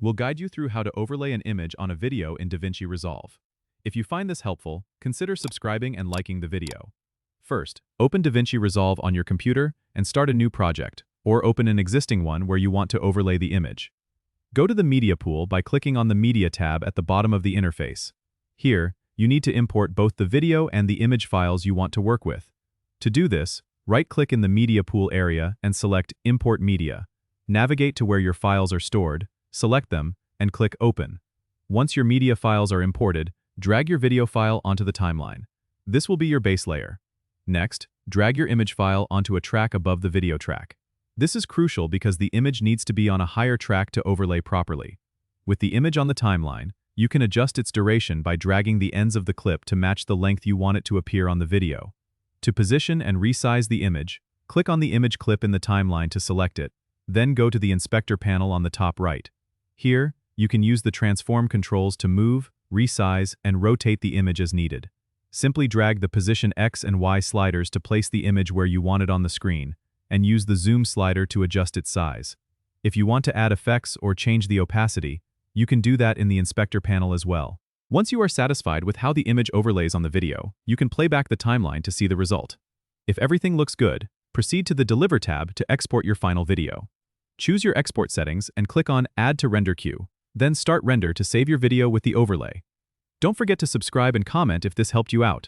We'll guide you through how to overlay an image on a video in DaVinci Resolve. If you find this helpful, consider subscribing and liking the video. First, open DaVinci Resolve on your computer and start a new project, or open an existing one where you want to overlay the image. Go to the Media pool by clicking on the Media tab at the bottom of the interface. Here, you need to import both the video and the image files you want to work with. To do this, right-click in the Media pool area and select Import Media. Navigate to where your files are stored, select them, and click Open. Once your media files are imported, drag your video file onto the timeline. This will be your base layer. Next, drag your image file onto a track above the video track. This is crucial because the image needs to be on a higher track to overlay properly. With the image on the timeline, you can adjust its duration by dragging the ends of the clip to match the length you want it to appear on the video. To position and resize the image, click on the image clip in the timeline to select it, then go to the inspector panel on the top right. Here, you can use the transform controls to move, resize, and rotate the image as needed. Simply drag the position X and Y sliders to place the image where you want it on the screen, and use the zoom slider to adjust its size. If you want to add effects or change the opacity, you can do that in the inspector panel as well. Once you are satisfied with how the image overlays on the video, you can play back the timeline to see the result. If everything looks good, proceed to the Deliver tab to export your final video. Choose your export settings and click on Add to Render Queue, then Start Render to save your video with the overlay. Don't forget to subscribe and comment if this helped you out.